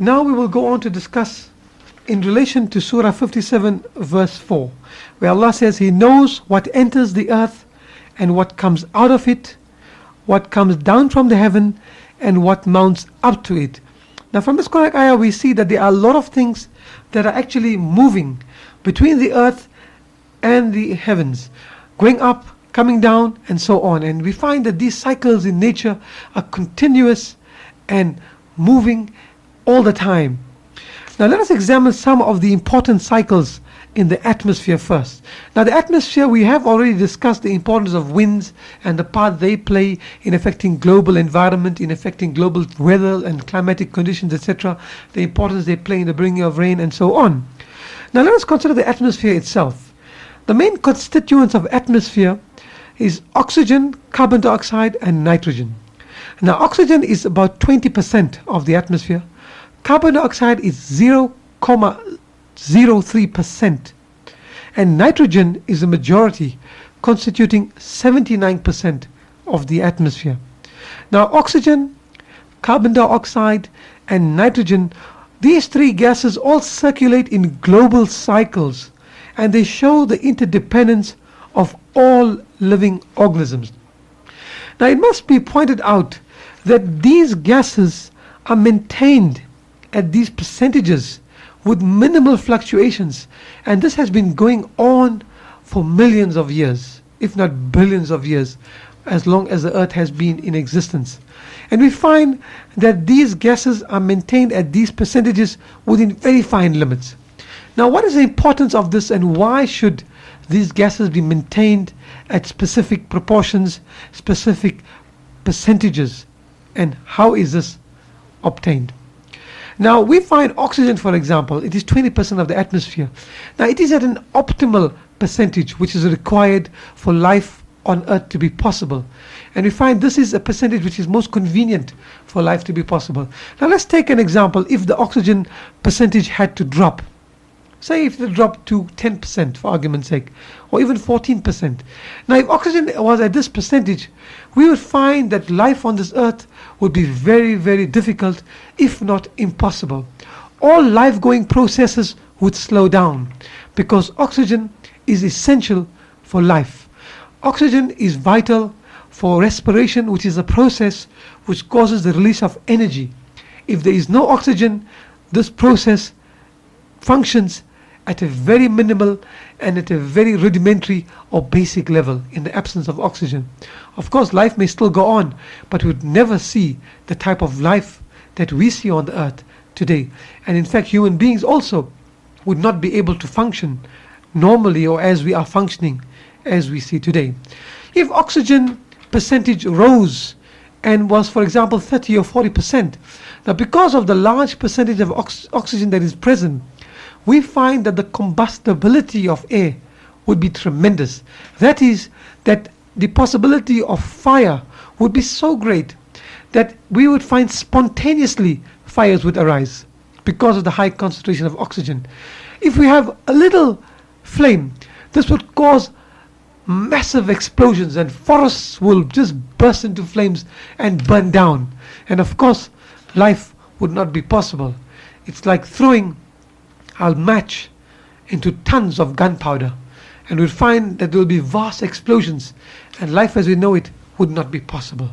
Now we will go on to discuss in relation to Surah 57 verse 4, where Allah says He knows what enters the earth and what comes out of it, what comes down from the heaven and what mounts up to it. Now from this Quranic ayah we see that there are a lot of things that are actually moving between the earth and the heavens, going up, coming down and so on. And we find that these cycles in nature are continuous and moving all the time. Now let us examine some of the important cycles in the atmosphere first. Now the atmosphere, we have already discussed the importance of winds and the part they play in affecting global environment, in affecting global weather and climatic conditions, etc. The importance they play in the bringing of rain and so on. Now let us consider the atmosphere itself. The main constituents of atmosphere is oxygen, carbon dioxide and nitrogen. Now oxygen is about 20% of the atmosphere. Carbon dioxide is 0.03%, and nitrogen is the majority, constituting 79% of the atmosphere. Now oxygen, carbon dioxide and nitrogen, these three gases all circulate in global cycles, and they show the interdependence of all living organisms. Now it must be pointed out that these gases are maintained at these percentages with minimal fluctuations, and this has been going on for millions of years, if not billions of years, as long as the earth has been in existence. And we find that these gases are maintained at these percentages within very fine limits. Now what is the importance of this, and why should these gases be maintained at specific proportions, specific percentages, and how is this obtained? Now we find oxygen, for example, it is 20% of the atmosphere. Now it is at an optimal percentage which is required for life on earth to be possible, and we find this is a percentage which is most convenient for life to be possible. Now let's take an example. If the oxygen percentage had to drop, say if it dropped to 10% for argument's sake, or even 14%. Now if oxygen was at this percentage, we would find that life on this earth would be very, very difficult, if not impossible. All life-going processes would slow down because oxygen is essential for life. Oxygen is vital for respiration, which is a process which causes the release of energy. If there is no oxygen, this process functions at a very minimal and at a very rudimentary or basic level in the absence of oxygen. Of course, life may still go on, but we would never see the type of life that we see on the earth today. And in fact, human beings also would not be able to function normally or as we are functioning as we see today. If oxygen percentage rose and was, for example, 30 or 40%, now because of the large percentage of oxygen that is present, we find that the combustibility of air would be tremendous. That is, that the possibility of fire would be so great that we would find spontaneously fires would arise because of the high concentration of oxygen. If we have a little flame, this would cause massive explosions and forests will just burst into flames and burn down. And of course, life would not be possible. It's like throwing a match into tons of gunpowder, and we'll find that there will be vast explosions and life as we know it would not be possible.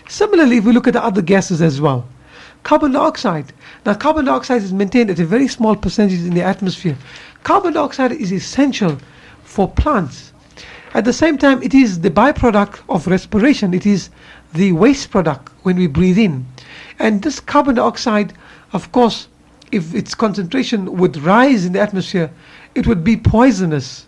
Similarly, if we look at the other gases as well, carbon dioxide. Now carbon dioxide is maintained at a very small percentage in the atmosphere. Carbon dioxide is essential for plants. At the same time, it is the byproduct of respiration. It is the waste product when we breathe in. And this carbon dioxide, of course, if its concentration would rise in the atmosphere, it would be poisonous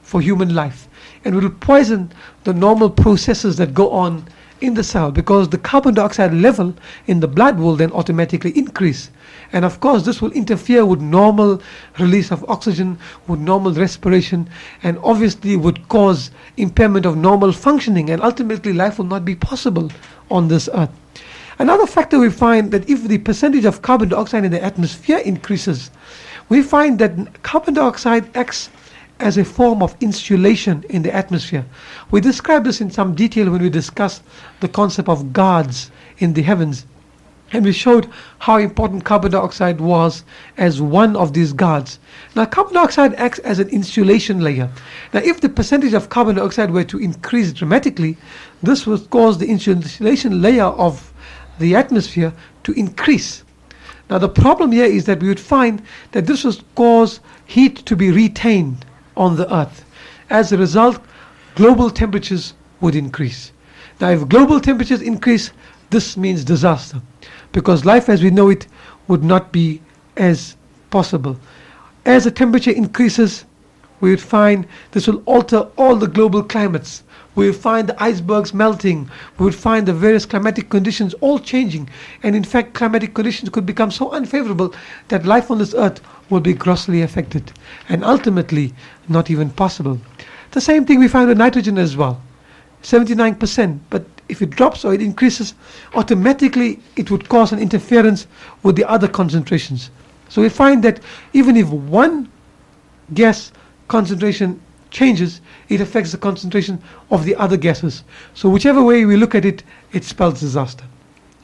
for human life and will poison the normal processes that go on in the cell, because the carbon dioxide level in the blood will then automatically increase, and of course this will interfere with normal release of oxygen, with normal respiration, and obviously would cause impairment of normal functioning, and ultimately life will not be possible on this earth. Another factor we find that if the percentage of carbon dioxide in the atmosphere increases, we find that carbon dioxide acts as a form of insulation in the atmosphere. We describe this in some detail when we discuss the concept of guards in the heavens. And we showed how important carbon dioxide was as one of these guards. Now, carbon dioxide acts as an insulation layer. Now, if the percentage of carbon dioxide were to increase dramatically, this would cause the insulation layer of the atmosphere to increase. Now, the problem here is that we would find that this would cause heat to be retained on the earth. As a result, global temperatures would increase. Now, if global temperatures increase, this means disaster, because life as we know it would not be as possible. As the temperature increases, we would find this will alter all the global climates. We would find the icebergs melting. We would find the various climatic conditions all changing. And in fact, climatic conditions could become so unfavorable that life on this earth will be grossly affected and ultimately not even possible. The same thing we find with nitrogen as well. 79%, but if it drops or it increases, automatically it would cause an interference with the other concentrations. So we find that even if one gas concentration changes, it affects the concentration of the other gases. So whichever way we look at it, it spells disaster.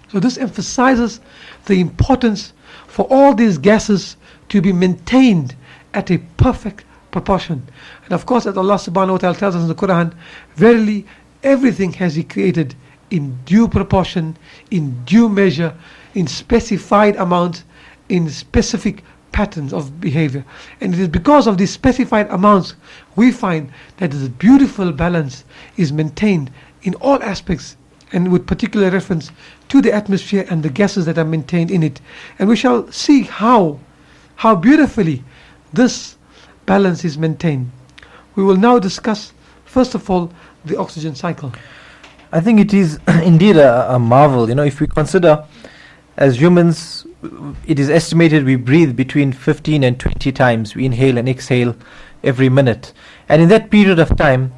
So this emphasizes the importance for all these gases to be maintained at a perfect proportion. And of course, as Allah subhanahu wa ta'ala tells us in the Quran, verily everything has He created in due proportion, in due measure, in specified amounts, in specific patterns of behavior. And it is because of these specified amounts we find that this beautiful balance is maintained in all aspects, and with particular reference to the atmosphere and the gases that are maintained in it. And we shall see how beautifully this balance is maintained. We will now discuss, first of all, the oxygen cycle. I think it is indeed a marvel. If we consider, as humans, it is estimated we breathe between 15 and 20 times. We inhale and exhale every minute. And in that period of time,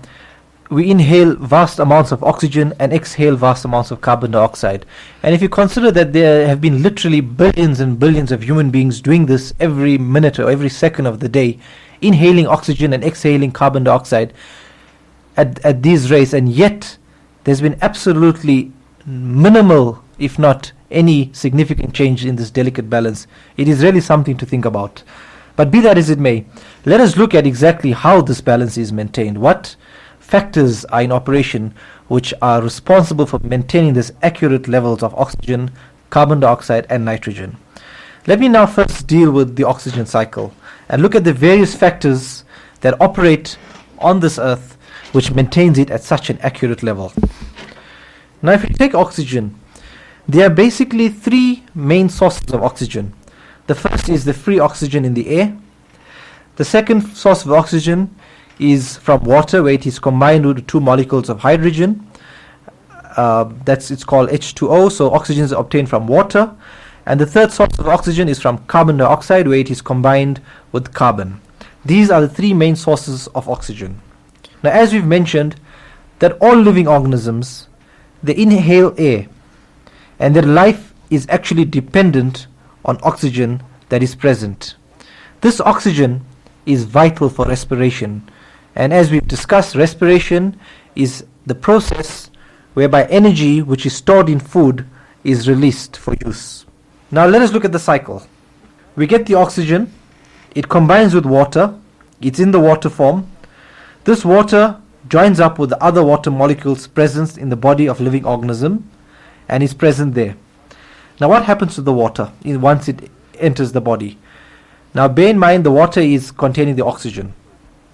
we inhale vast amounts of oxygen and exhale vast amounts of carbon dioxide. And if you consider that there have been literally billions and billions of human beings doing this every minute or every second of the day, inhaling oxygen and exhaling carbon dioxide at these rates, and yet there's been absolutely minimal, if not any significant change in this delicate balance. It is really something to think about. But be that as it may, let us look at exactly how this balance is maintained. What factors are in operation which are responsible for maintaining this accurate levels of oxygen, carbon dioxide and nitrogen. Let me now first deal with the oxygen cycle and look at the various factors that operate on this earth which maintains it at such an accurate level. Now, if we take oxygen, there are basically three main sources of oxygen. The first is the free oxygen in the air. The second source of oxygen is from water, where it is combined with two molecules of hydrogen. It's called H2O, so oxygen is obtained from water. And the third source of oxygen is from carbon dioxide, where it is combined with carbon. These are the three main sources of oxygen. Now, as we've mentioned, that all living organisms, they inhale air, and their life is actually dependent on oxygen that is present. This oxygen is vital for respiration, and as we've discussed, respiration is the process whereby energy which is stored in food is released for use. Now let us look at the cycle. We get the oxygen, it combines with water, it's in the water form. This water joins up with the other water molecules present in the body of living organism and is present there. Now what happens to the water once it enters the body? Now bear in mind the water is containing the oxygen.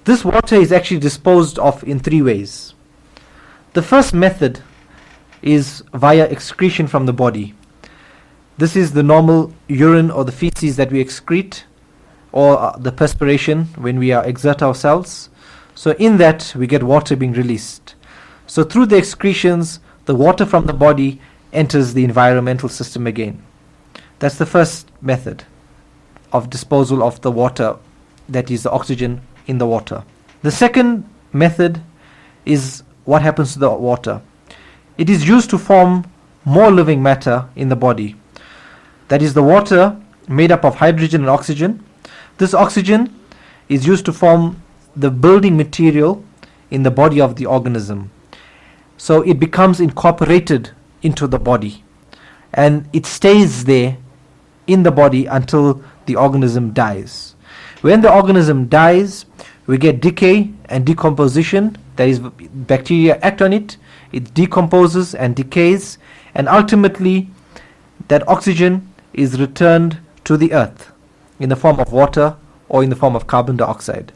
This water is actually disposed of in three ways. The first method is via excretion from the body. This is the normal urine or the feces that we excrete, or the perspiration when we exert ourselves. So in that we get water being released. So through the excretions, the water from the body enters the environmental system again. That's the first method of disposal of the water, that is the oxygen in the water. The second method is what happens to the water. It is used to form more living matter in the body. That is the water made up of hydrogen and oxygen. This oxygen is used to form the building material in the body of the organism. So it becomes incorporated into the body. and it stays there in the body until the organism dies. When the organism dies, we get decay and decomposition. That is, bacteria act on it, it decomposes and decays, and ultimately that oxygen is returned to the earth in the form of water or in the form of carbon dioxide.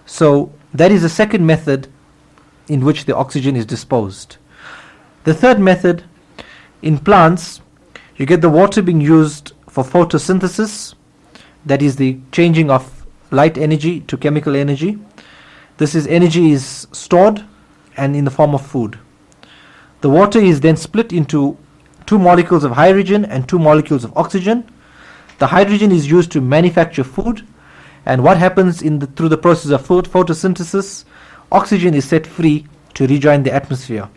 So that is the second method in which the oxygen is disposed. The third method, in plants, you get the water being used for photosynthesis, that is the changing of light energy to chemical energy. This is energy is stored and in the form of food. The water is then split into 2 molecules of hydrogen and 2 molecules of oxygen. The hydrogen is used to manufacture food, and what happens through the process of photosynthesis, oxygen is set free to rejoin the atmosphere.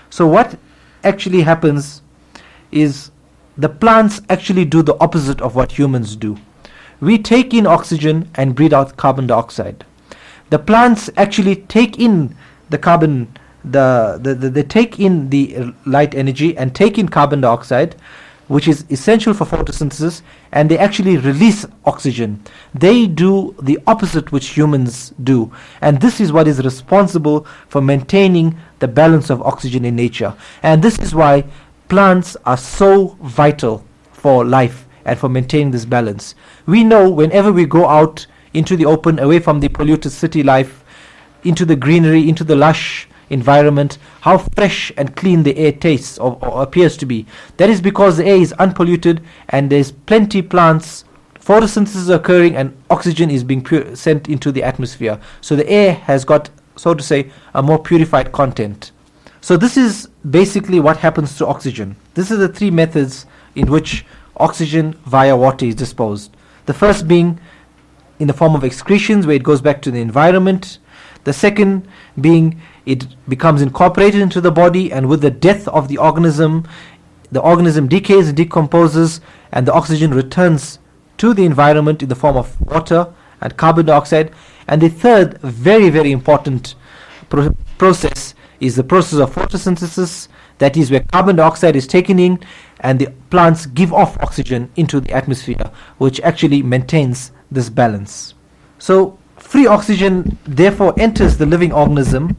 So what actually happens is the plants actually do the opposite of what humans do. We take in oxygen and breathe out carbon dioxide. The plants actually take in the carbon, they take in the light energy and take in carbon dioxide, which is essential for photosynthesis, and they actually release oxygen. They do the opposite which humans do, and this is what is responsible for maintaining the balance of oxygen in nature. And this is why plants are so vital for life and for maintaining this balance. We know whenever we go out into the open, away from the polluted city life, into the greenery, into the lush environment, how fresh and clean the air tastes or appears to be. That is because the air is unpolluted and there's plenty plants, photosynthesis is occurring, and oxygen is being sent into the atmosphere. So the air has got, so to say, a more purified content. So this is basically what happens to oxygen. This is the 3 methods in which oxygen via water is disposed. The first being in the form of excretions, where it goes back to the environment. The second being it becomes incorporated into the body, and with the death of the organism decays and decomposes, and the oxygen returns to the environment in the form of water and carbon dioxide. And the third very, very important process is the process of photosynthesis. That is where carbon dioxide is taken in and the plants give off oxygen into the atmosphere, which actually maintains this balance. So free oxygen therefore enters the living organism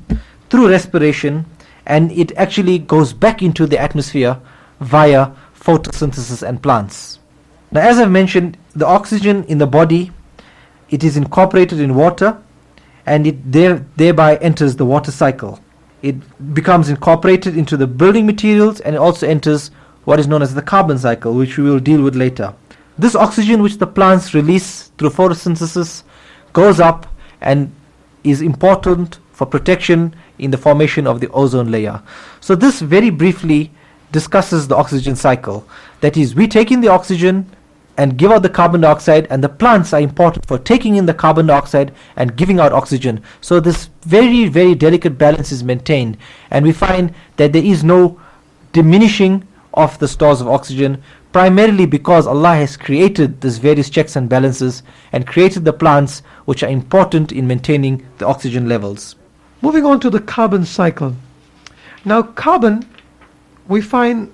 through respiration, and it actually goes back into the atmosphere via photosynthesis and plants. Now, as I've mentioned, the oxygen in the body, it is incorporated in water, and it thereby enters the water cycle. It becomes incorporated into the building materials, and it also enters what is known as the carbon cycle, which we will deal with later. This oxygen which the plants release through photosynthesis goes up and is important for protection in the formation of the ozone layer. So this very briefly discusses the oxygen cycle. That is, we take in the oxygen and give out the carbon dioxide, and the plants are important for taking in the carbon dioxide and giving out oxygen. So this very, very delicate balance is maintained, and we find that there is no diminishing of the stores of oxygen, primarily because Allah has created these various checks and balances and created the plants which are important in maintaining the oxygen levels. Moving on to the carbon cycle. Now, carbon, we find,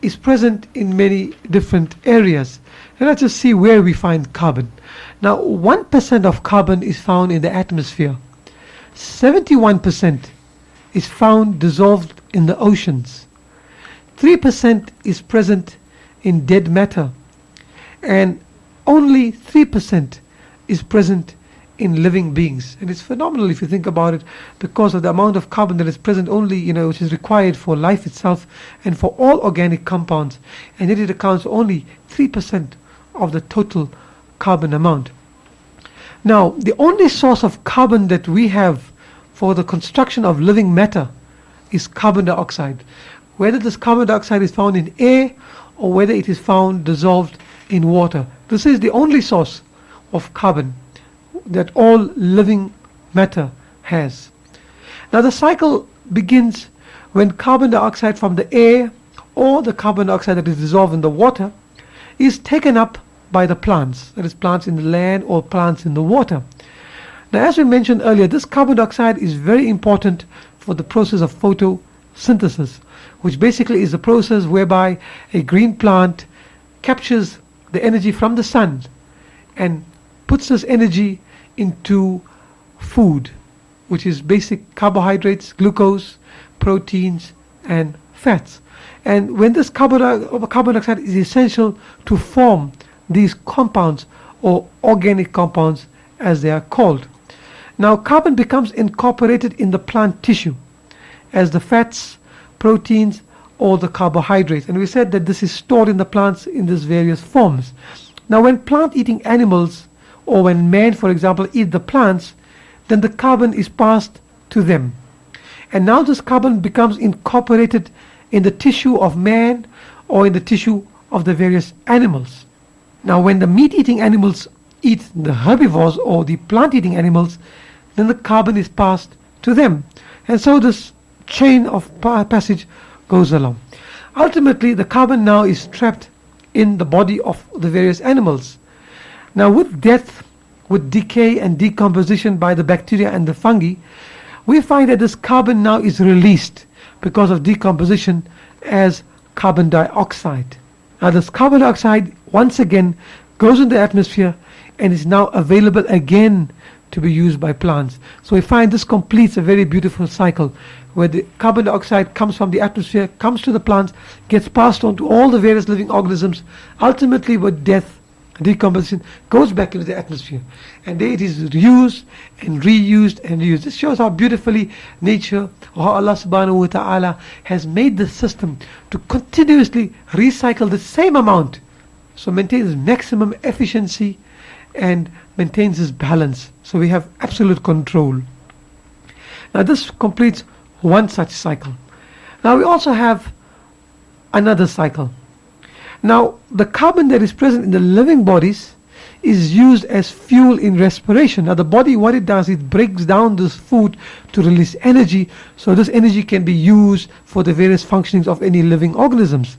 is present in many different areas. And let's just see where we find carbon. Now, 1% of carbon is found in the atmosphere. 71% is found dissolved in the oceans. 3% is present in dead matter. And only 3% is present in living beings. And it's phenomenal if you think about it, because of the amount of carbon that is present only, which is required for life itself and for all organic compounds. And yet it accounts for only 3% of the total carbon amount. Now, the only source of carbon that we have for the construction of living matter is carbon dioxide. Whether this carbon dioxide is found in air or whether it is found dissolved in water. This is the only source of carbon that all living matter has. Now, the cycle begins when carbon dioxide from the air or the carbon dioxide that is dissolved in the water is taken up by the plants, that is, plants in the land or plants in the water. Now, as we mentioned earlier, this carbon dioxide is very important for the process of photosynthesis. photosynthesis, which basically is a process whereby a green plant captures the energy from the sun and puts this energy into food, which is basic carbohydrates, glucose, proteins, and fats. And when this carbon dioxide is essential to form these compounds, or organic compounds as they are called. Now carbon becomes incorporated in the plant tissue as the fats, proteins, or the carbohydrates. And we said that this is stored in the plants in these various forms. Now when plant eating animals, or when man for example eat the plants, then the carbon is passed to them. And now this carbon becomes incorporated in the tissue of man or in the tissue of the various animals. Now when the meat-eating animals eat the herbivores or the plant-eating animals, then the carbon is passed to them. And so this chain of passage goes along. Ultimately, the carbon now is trapped in the body of the various animals. Now with death, with decay and decomposition by the bacteria and the fungi, we find that this carbon now is released because of decomposition as carbon dioxide. Now this carbon dioxide once again goes in the atmosphere and is now available again to be used by plants. So we find this completes a very beautiful cycle where the carbon dioxide comes from the atmosphere, comes to the plants, gets passed on to all the various living organisms, ultimately with death, decomposition, goes back into the atmosphere. And there it is used and reused and reused. This shows how beautifully nature, or how Allah subhanahu wa ta'ala has made the system to continuously recycle the same amount, so maintains maximum efficiency and maintains this balance. So we have absolute control. Now this completes one such cycle. Now we also have another cycle. Now the carbon that is present in the living bodies is used as fuel in respiration. Now the body, what it does, it breaks down this food to release energy, so this energy can be used for the various functionings of any living organisms.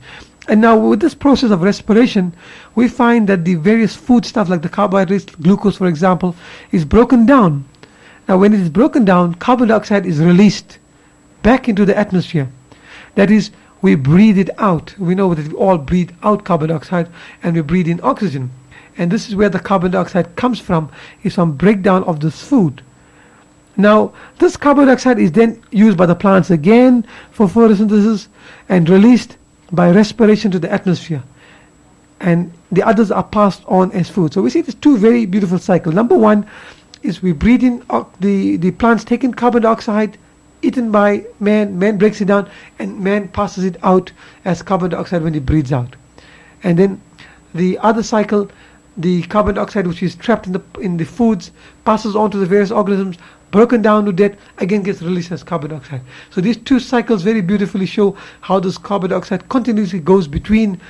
And now with this process of respiration, we find that the various food stuff like the carbohydrates, glucose for example, is broken down. Now when it is broken down, carbon dioxide is released back into the atmosphere. That is, we breathe it out. We know that we all breathe out carbon dioxide and we breathe in oxygen. And this is where the carbon dioxide comes from, is from breakdown of this food. Now this carbon dioxide is then used by the plants again for photosynthesis and released by respiration to the atmosphere, and the others are passed on as food. So we see these two very beautiful cycles. Number one is we breathe in the plants take in carbon dioxide, eaten by man, man breaks it down, and man passes it out as carbon dioxide when he breathes out. And then the other cycle, the carbon dioxide which is trapped in the foods passes on to the various organisms, broken down to death, again gets released as carbon dioxide. So these two cycles very beautifully show how this carbon dioxide continuously goes between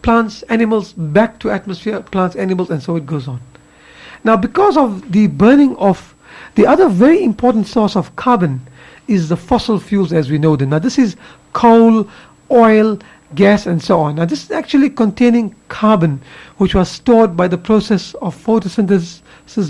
plants, animals, back to atmosphere, plants, animals, and so it goes on. Now because of the burning of the other very important source of carbon is the fossil fuels as we know them. Now this is coal, oil, gas, and so on. Now this is actually containing carbon which was stored by the process of photosynthesis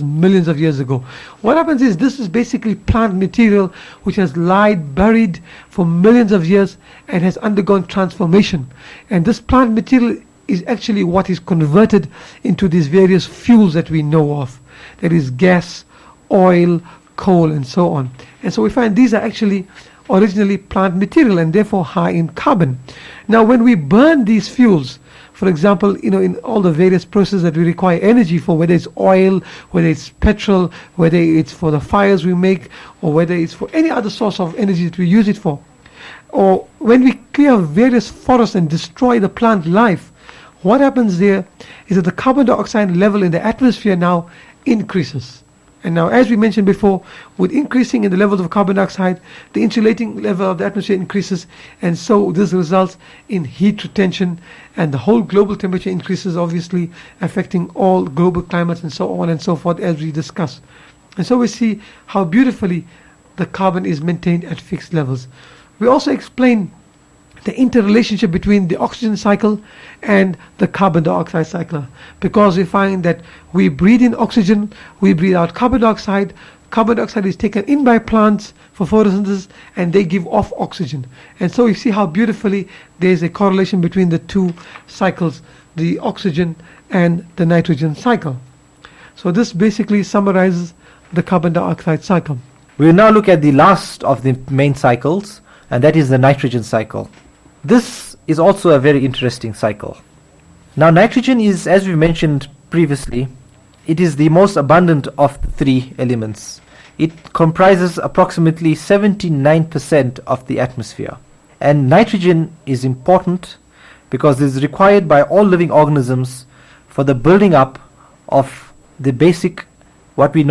millions of years ago. What happens is this is basically plant material which has lied buried for millions of years and has undergone transformation. And this plant material is actually what is converted into these various fuels that we know of. That is gas, oil, coal, and so on. And so we find these are actually originally plant material and therefore high in carbon. Now when we burn these fuels, for example, in all the various processes that we require energy for, whether it's oil, whether it's petrol, whether it's for the fires we make, or whether it's for any other source of energy that we use it for, or when we clear various forests and destroy the plant life, what happens there is that the carbon dioxide level in the atmosphere now increases. And now, as we mentioned before, with increasing in the levels of carbon dioxide, the insulating level of the atmosphere increases, and so this results in heat retention, and the whole global temperature increases, obviously affecting all global climates and so on and so forth, as we discussed. And so we see how beautifully the carbon is maintained at fixed levels. We also explain the interrelationship between the oxygen cycle and the carbon dioxide cycle, because we find that we breathe in oxygen, we breathe out carbon dioxide carbon dioxide is taken in by plants for photosynthesis, and they give off oxygen. And so you see how beautifully there is a correlation between the two cycles, the oxygen and the nitrogen cycle. So this basically summarizes the carbon dioxide cycle. We will now look at the last of the main cycles, and that is the nitrogen cycle. This is also a very interesting cycle. Now nitrogen is, as we mentioned previously, it is the most abundant of the three elements. It comprises approximately 79% of the atmosphere. And nitrogen is important because it is required by all living organisms for the building up of the basic, what is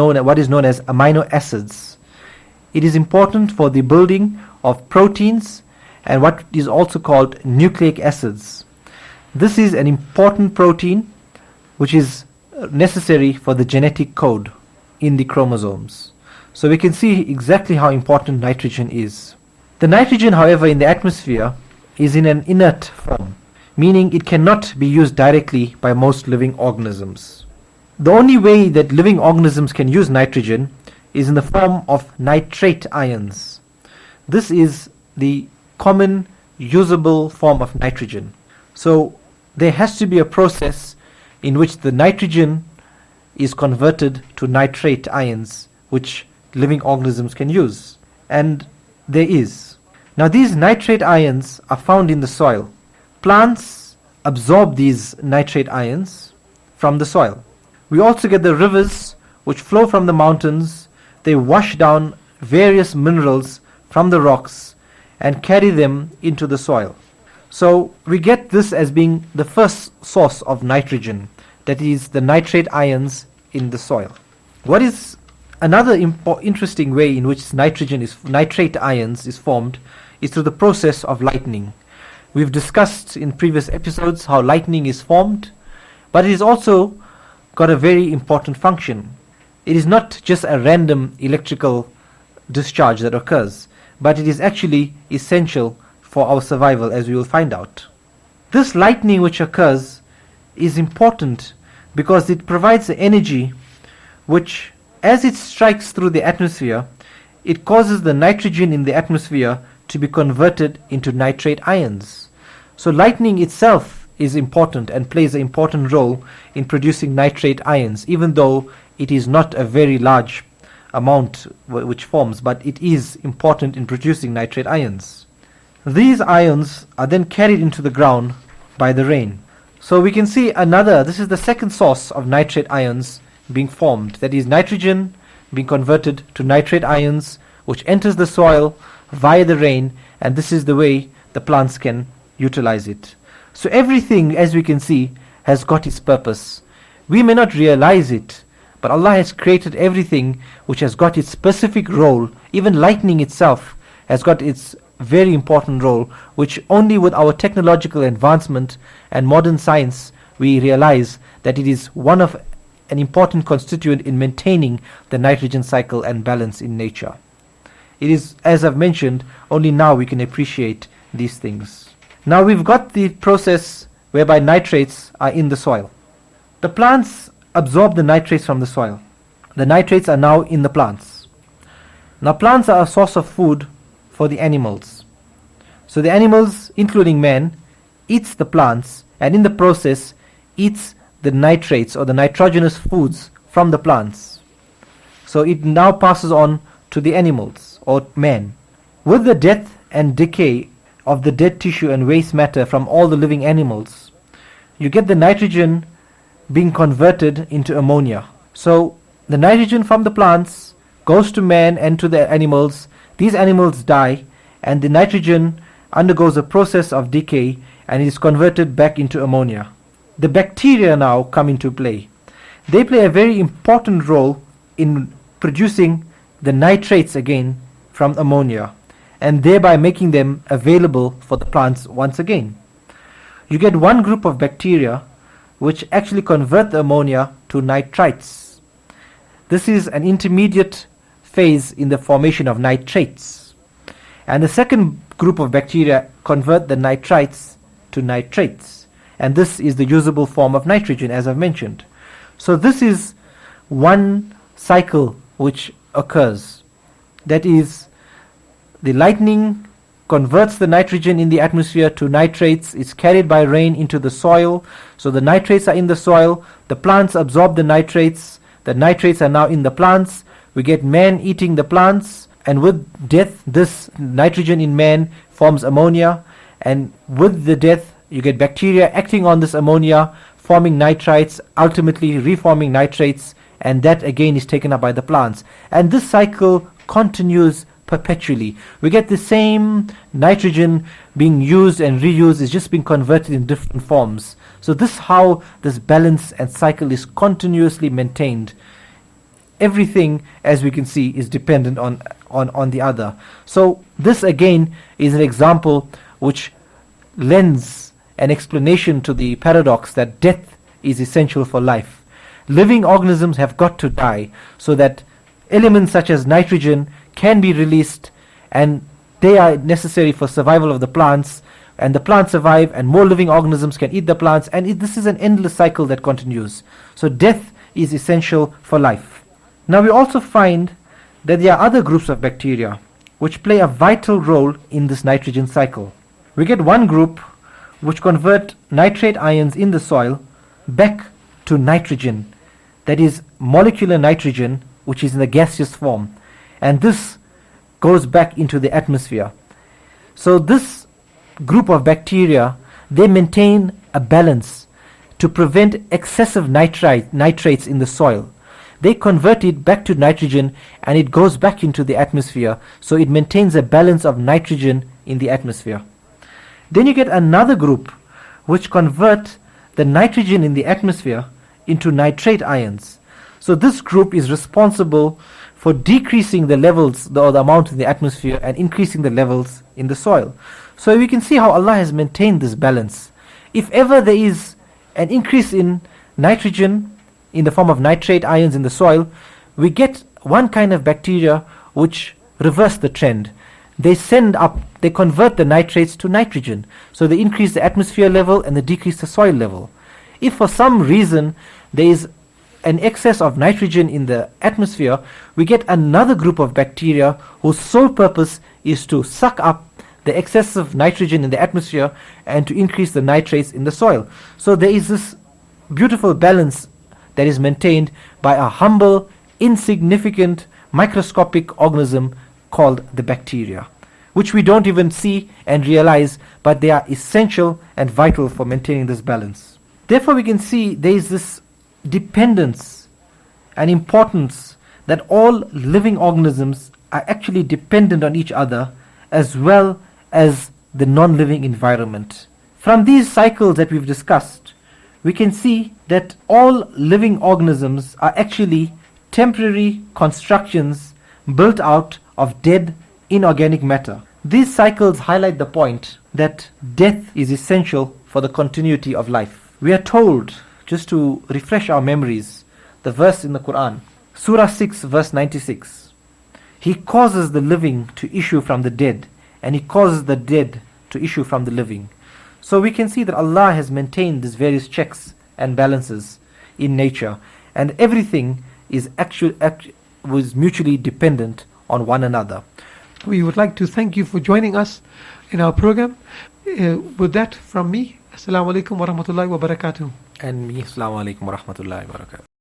known as amino acids. It is important for the building of proteins and what is also called nucleic acids. This is an important protein which is necessary for the genetic code in the chromosomes. So we can see exactly how important nitrogen is. The nitrogen, however, in the atmosphere is in an inert form, meaning it cannot be used directly by most living organisms. The only way that living organisms can use nitrogen is in the form of nitrate ions. This is the common usable form of nitrogen. So there has to be a process in which the nitrogen is converted to nitrate ions, which living organisms can use. And there is. Now these nitrate ions are found in the soil. Plants absorb these nitrate ions from the soil. We also get the rivers which flow from the mountains. They wash down various minerals from the rocks and carry them into the soil. So we get this as being the first source of nitrogen, that is the nitrate ions in the soil. What is another interesting way in which nitrate ions is formed is through the process of lightning. We've discussed in previous episodes how lightning is formed, but it is also got a very important function. It is not just a random electrical discharge that occurs, but it is actually essential for our survival, as we will find out. This lightning which occurs is important because it provides the energy which, as it strikes through the atmosphere, it causes the nitrogen in the atmosphere to be converted into nitrate ions. So lightning itself is important and plays an important role in producing nitrate ions, even though it is not a very large amount which forms, but it is important in producing nitrate ions. These ions are then carried into the ground by the rain. So we can see this is the second source of nitrate ions being formed, that is nitrogen being converted to nitrate ions which enters the soil via the rain, and this is the way the plants can utilize it. So everything, as we can see, has got its purpose. We may not realize it, but Allah has created everything which has got its specific role. Even lightning itself has got its very important role, which only with our technological advancement and modern science we realize that it is one of an important constituent in maintaining the nitrogen cycle and balance in nature. It is, as I've mentioned, only now we can appreciate these things. Now we've got the process whereby nitrates are in the soil. The plants absorb the nitrates from the soil. The nitrates are now in the plants. Now plants are a source of food for the animals. So the animals, including man, eats the plants and in the process eats the nitrates or the nitrogenous foods from the plants. So it now passes on to the animals or man. With the death and decay of the dead tissue and waste matter from all the living animals, you get the nitrogen being converted into ammonia. So the nitrogen from the plants goes to man and to the animals. These animals die and the nitrogen undergoes a process of decay and is converted back into ammonia. The bacteria now come into play. They play a very important role in producing the nitrates again from ammonia and thereby making them available for the plants once again. You get one group of bacteria which actually convert the ammonia to nitrites. This is an intermediate phase in the formation of nitrates. And the second group of bacteria convert the nitrites to nitrates. And this is the usable form of nitrogen, as I've mentioned. So this is one cycle which occurs. That is, the lightning converts the nitrogen in the atmosphere to nitrates. It's carried by rain into the soil. So the nitrates are in the soil. The plants absorb the nitrates. The nitrates are now in the plants. We get man eating the plants. And with death, this nitrogen in man forms ammonia. And with the death, you get bacteria acting on this ammonia, forming nitrites, ultimately reforming nitrates. And that again is taken up by the plants. And this cycle continues perpetually. We get the same nitrogen being used and reused, is just being converted in different forms. So this is how this balance and cycle is continuously maintained. Everything, as we can see, is dependent on the other. So this again is an example which lends an explanation to the paradox that death is essential for life. Living organisms have got to die so that elements such as nitrogen can be released, and they are necessary for survival of the plants, and the plants survive and more living organisms can eat the plants, and this is an endless cycle that continues. So death is essential for life. Now we also find that there are other groups of bacteria which play a vital role in this nitrogen cycle. We get one group which convert nitrate ions in the soil back to nitrogen, that is molecular nitrogen, which is in the gaseous form, and this goes back into the atmosphere. So this group of bacteria, they maintain a balance to prevent excessive nitrates in the soil. They convert it back to nitrogen and it goes back into the atmosphere, so it maintains a balance of nitrogen in the atmosphere. Then you get another group which convert the nitrogen in the atmosphere into nitrate ions. So this group is responsible for decreasing the levels or the amount in the atmosphere and increasing the levels in the soil. So we can see how Allah has maintained this balance. If ever there is an increase in nitrogen in the form of nitrate ions in the soil, we get one kind of bacteria which reverse the trend. They convert the nitrates to nitrogen. So they increase the atmosphere level and they decrease the soil level. If for some reason there is an excess of nitrogen in the atmosphere, we get another group of bacteria whose sole purpose is to suck up the excessive nitrogen in the atmosphere and to increase the nitrates in the soil. So there is this beautiful balance that is maintained by a humble, insignificant, microscopic organism called the bacteria, which we don't even see and realize, but they are essential and vital for maintaining this balance. Therefore we can see there is this dependence and importance that all living organisms are actually dependent on each other as well as the non-living environment. From these cycles that we've discussed, we can see that all living organisms are actually temporary constructions built out of dead inorganic matter. These cycles highlight the point that death is essential for the continuity of life. We are told, just to refresh our memories, the verse in the Quran, Surah 6 verse 96. He causes the living to issue from the dead, and He causes the dead to issue from the living. So we can see that Allah has maintained these various checks and balances in nature, and everything was mutually dependent on one another. We would like to thank you for joining us in our program. With that, from me, Assalamu alaikum wa rahmatullahi wa barakatuh. And me, Assalamu alaikum wa rahmatullahi wa barakatuh.